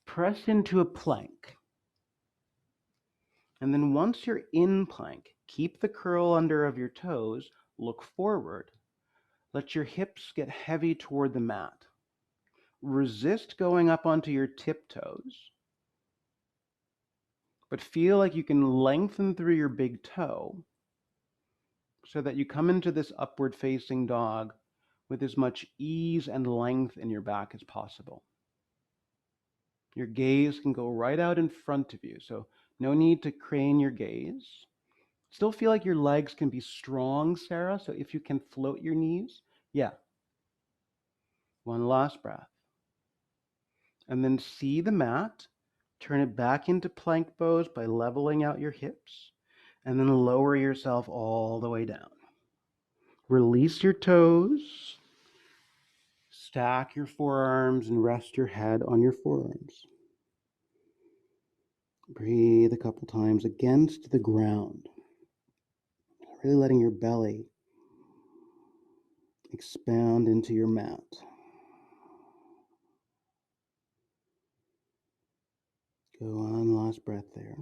Press into a plank. And then once you're in plank, keep the curl under of your toes, look forward. Let your hips get heavy toward the mat. Resist going up onto your tiptoes, but feel like you can lengthen through your big toe so that you come into this upward facing dog with as much ease and length in your back as possible. Your gaze can go right out in front of you, so no need to crane your gaze. Still feel like your legs can be strong, Sarah, so if you can float your knees, yeah. One last breath. And then see the mat, turn it back into plank pose by leveling out your hips, and then lower yourself all the way down. Release your toes, stack your forearms, and rest your head on your forearms. Breathe a couple times against the ground, really letting your belly expand into your mat. Go on, last breath there.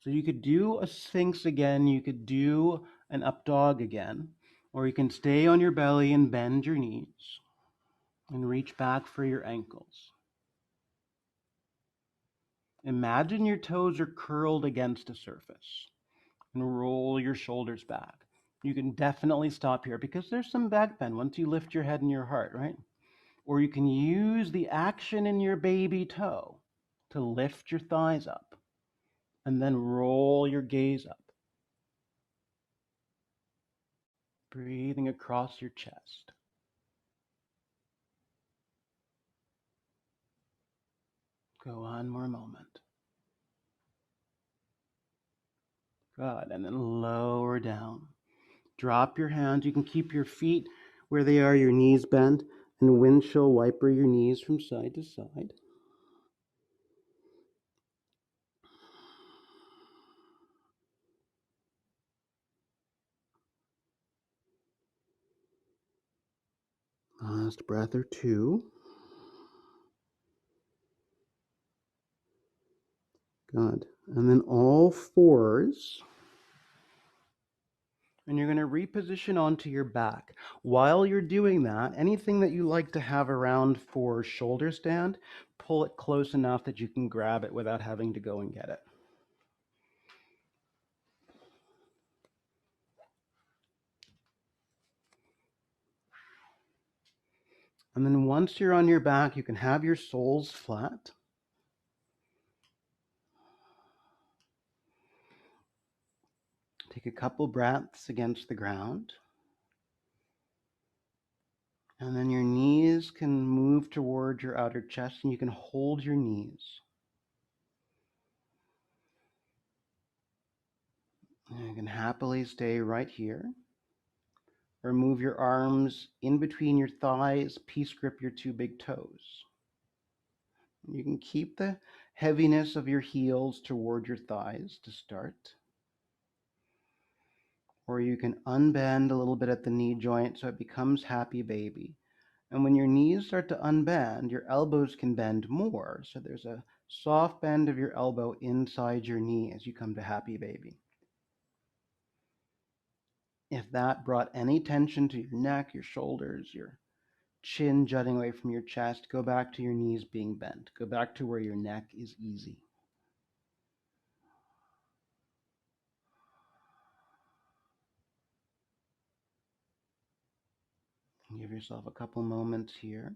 So you could do a Sphinx again, you could do an up dog again, or you can stay on your belly and bend your knees and reach back for your ankles. Imagine your toes are curled against a surface and roll your shoulders back. You can definitely stop here because there's some back bend once you lift your head and your heart, right? Or you can use the action in your baby toe to lift your thighs up and then roll your gaze up. Breathing across your chest. Go on more moment. Good. And then lower down. Drop your hands. You can keep your feet where they are, your knees bent, and windshield wiper your knees from side to side. Last breath or two. Good. And then all fours. And you're going to reposition onto your back. While you're doing that, anything that you like to have around for shoulder stand, pull it close enough that you can grab it without having to go and get it. And then once you're on your back, you can have your soles flat. Take a couple breaths against the ground. And then your knees can move toward your outer chest and you can hold your knees. And you can happily stay right here. Or move your arms in between your thighs, peace grip your two big toes. You can keep the heaviness of your heels toward your thighs to start. Or you can unbend a little bit at the knee joint so it becomes happy baby. And when your knees start to unbend, your elbows can bend more. So there's a soft bend of your elbow inside your knee as you come to happy baby. If that brought any tension to your neck, your shoulders, your chin jutting away from your chest. Go back to your knees being bent. Go back to where your neck is easy. Give yourself a couple moments here.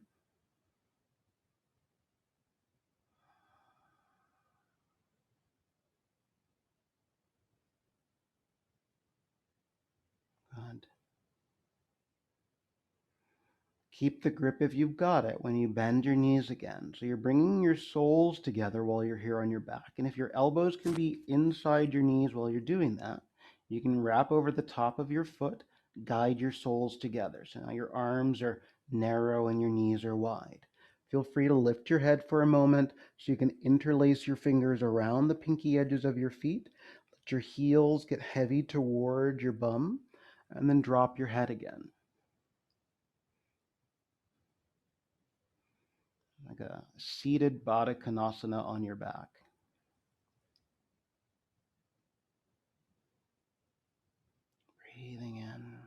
Good. Keep the grip if you've got it when you bend your knees again. So you're bringing your soles together while you're here on your back. And if your elbows can be inside your knees while you're doing that, you can wrap over the top of your foot, guide your soles together. So now your arms are narrow and your knees are wide. Feel free to lift your head for a moment so you can interlace your fingers around the pinky edges of your feet. Let your heels get heavy toward your bum, and then drop your head again. Like a seated Baddha Konasana on your back. Breathing in.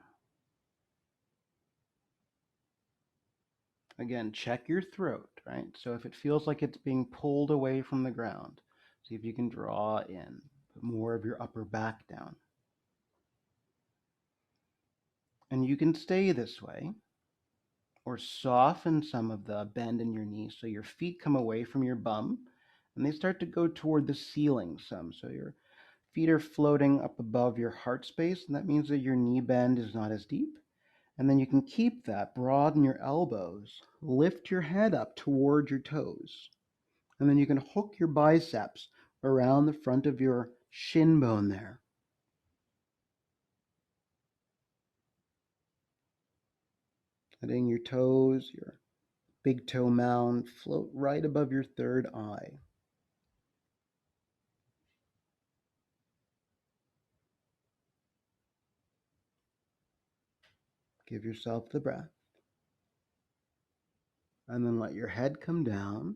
Again, check your throat, right? So if it feels like it's being pulled away from the ground, see if you can draw in, put more of your upper back down. And you can stay this way, or soften some of the bend in your knees so your feet come away from your bum and they start to go toward the ceiling some. So your feet are floating up above your heart space, and that means that your knee bend is not as deep. And then you can keep that, broaden your elbows, lift your head up toward your toes. And then you can hook your biceps around the front of your shin bone there. Letting your toes, your big toe mound, float right above your third eye. Give yourself the breath. And then let your head come down.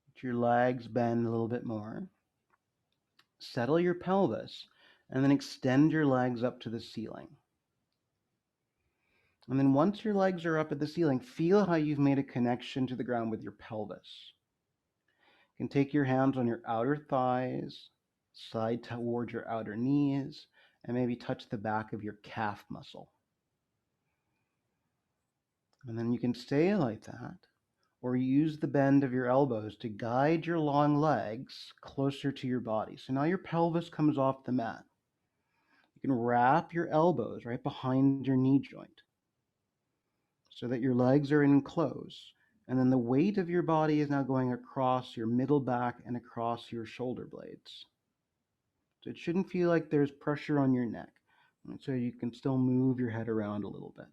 Let your legs bend a little bit more. Settle your pelvis, and then extend your legs up to the ceiling. And then once your legs are up at the ceiling, feel how you've made a connection to the ground with your pelvis. You can take your hands on your outer thighs, slide toward your outer knees, and maybe touch the back of your calf muscle. And then you can stay like that, or use the bend of your elbows to guide your long legs closer to your body. So now your pelvis comes off the mat. You can wrap your elbows right behind your knee joint so that your legs are in close. And then the weight of your body is now going across your middle back and across your shoulder blades. So it shouldn't feel like there's pressure on your neck. And so you can still move your head around a little bit.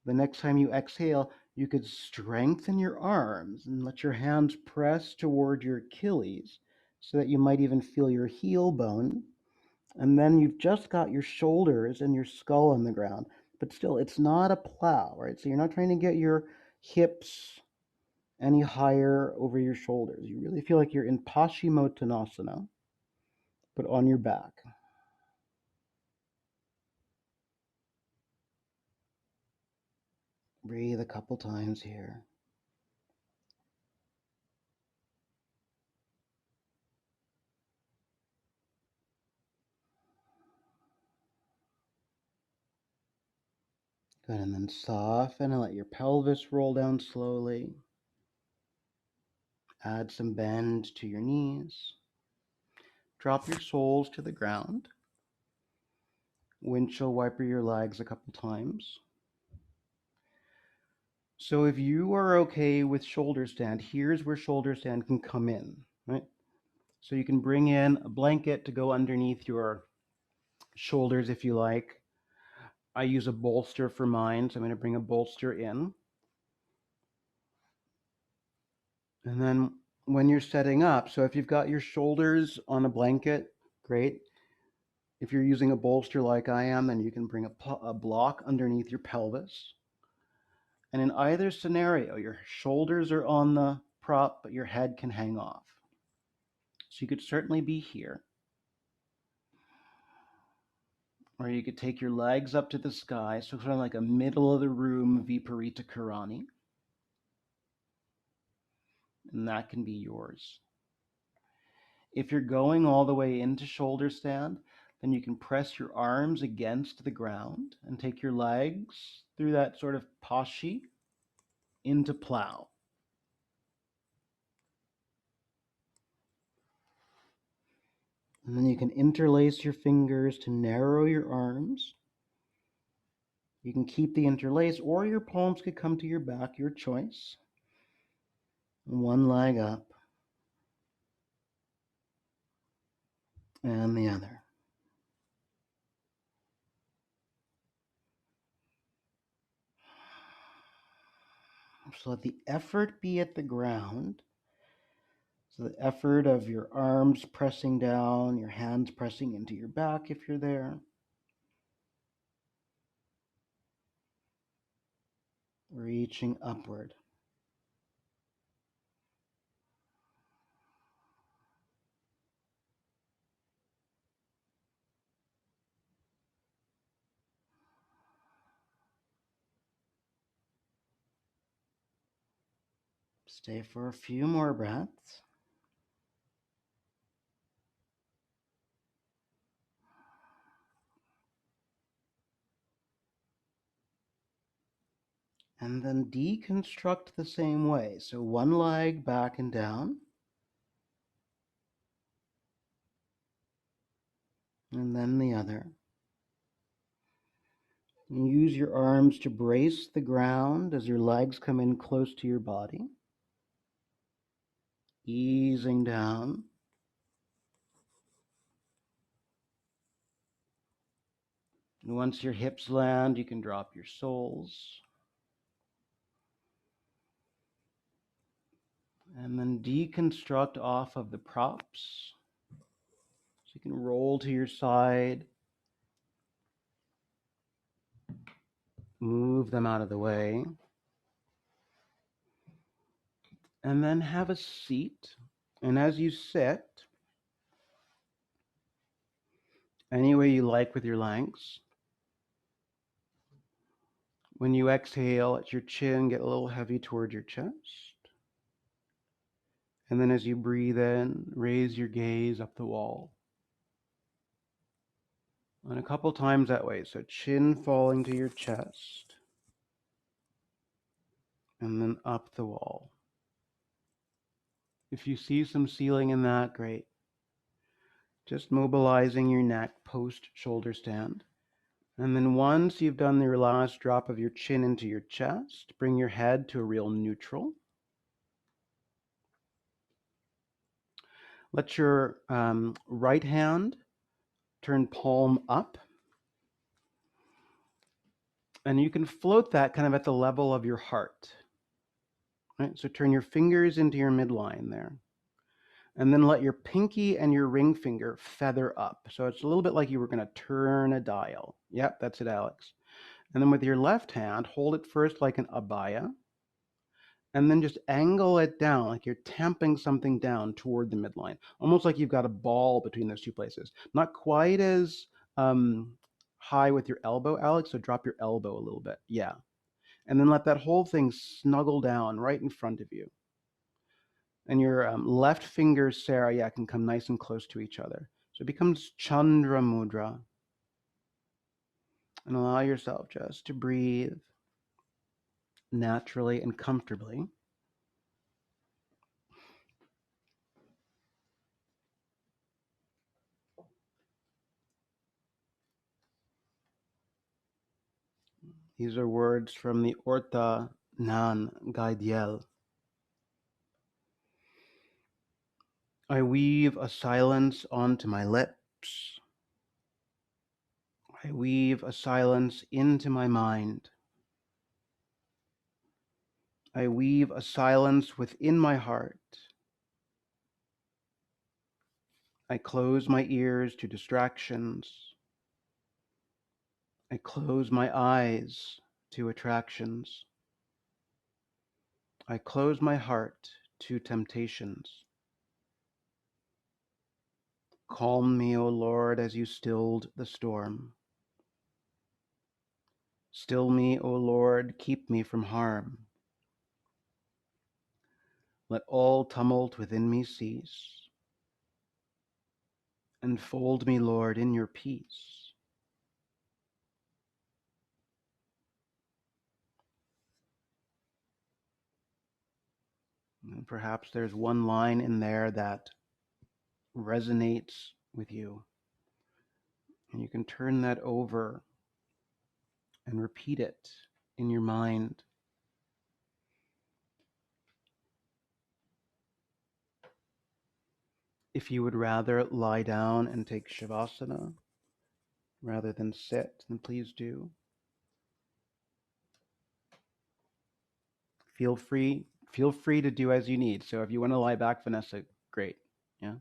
The next time you exhale, you could strengthen your arms and let your hands press toward your Achilles so that you might even feel your heel bone. And then you've just got your shoulders and your skull on the ground. But still, it's not a plow, right? So you're not trying to get your hips any higher over your shoulders. You really feel like you're in Paschimottanasana, but on your back. Breathe a couple times here. Good, and then soften and let your pelvis roll down slowly. Add some bend to your knees. Drop your soles to the ground. Windshield wiper your legs a couple times. So if you are okay with shoulder stand, here's where shoulder stand can come in, right? So you can bring in a blanket to go underneath your shoulders if you like. I use a bolster for mine, so I'm going to bring a bolster in. And then when you're setting up, so if you've got your shoulders on a blanket, great. If you're using a bolster like I am, then you can bring a block underneath your pelvis. And in either scenario, your shoulders are on the prop, but your head can hang off. So you could certainly be here. Or you could take your legs up to the sky, so sort of like a middle of the room Viparita Karani. And that can be yours. If you're going all the way into shoulder stand, then you can press your arms against the ground and take your legs through that sort of pashi into plow. And then you can interlace your fingers to narrow your arms. You can keep the interlace, or your palms could come to your back, your choice. One leg up and the other. So let the effort be at the ground. So the effort of your arms pressing down, your hands pressing into your back if you're there. Reaching upward. Stay for a few more breaths. And then deconstruct the same way. So one leg back and down. And then the other. And use your arms to brace the ground as your legs come in close to your body. Easing down. And once your hips land, you can drop your soles. And then deconstruct off of the props. So you can roll to your side. Move them out of the way. And then have a seat. And as you sit, any way you like with your legs, when you exhale, let your chin get a little heavy toward your chest. And then as you breathe in, raise your gaze up the wall. And a couple times that way. So chin falling to your chest. And then up the wall. If you see some ceiling in that, great. Just mobilizing your neck post shoulder stand. And then once you've done your last drop of your chin into your chest, bring your head to a real neutral. Let your right hand turn palm up. And you can float that kind of at the level of your heart. Right? So turn your fingers into your midline there. And then let your pinky and your ring finger feather up. So it's a little bit like you were going to turn a dial. Yep, that's it, Alex. And then with your left hand, hold it first like an abaya. And then just angle it down like you're tamping something down toward the midline. Almost like you've got a ball between those two places. Not quite as high with your elbow, Alex, so drop your elbow a little bit. Yeah. And then let that whole thing snuggle down right in front of you. And your left fingers, Sarah, yeah, can come nice and close to each other. So it becomes Chandra Mudra. And allow yourself just to breathe naturally and comfortably. These are words from the Orta Nan Gaidiel. I weave a silence onto my lips. I weave a silence into my mind. I weave a silence within my heart. I close my ears to distractions. I close my eyes to attractions. I close my heart to temptations. Calm me, O Lord, as you stilled the storm. Still me, O Lord, keep me from harm. Let all tumult within me cease. Enfold me, Lord, in your peace. And perhaps there's one line in there that resonates with you. And you can turn that over and repeat it in your mind. If you would rather lie down and take Shavasana rather than sit, then please do. Feel free to do as you need. So if you want to lie back, Vanessa, great. Yeah.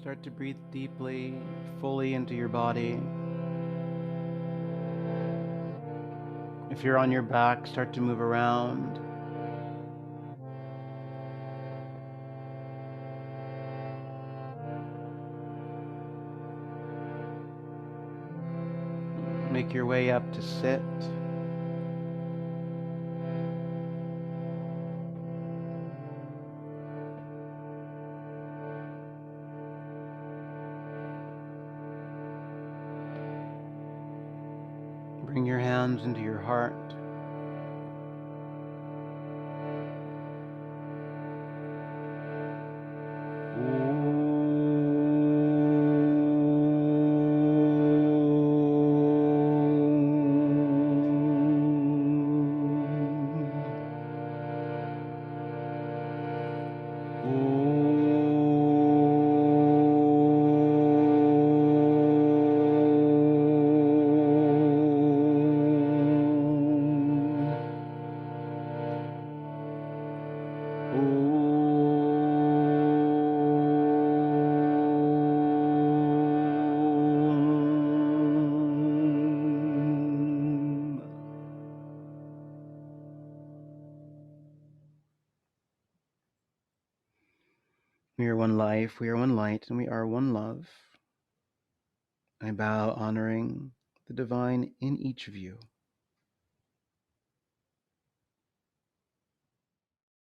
Start to breathe deeply, fully into your body. If you're on your back, start to move around. Make your way up to sit. Bring your hands into your heart. We are one life, we are one light, and we are one love. I bow honoring the divine in each of you.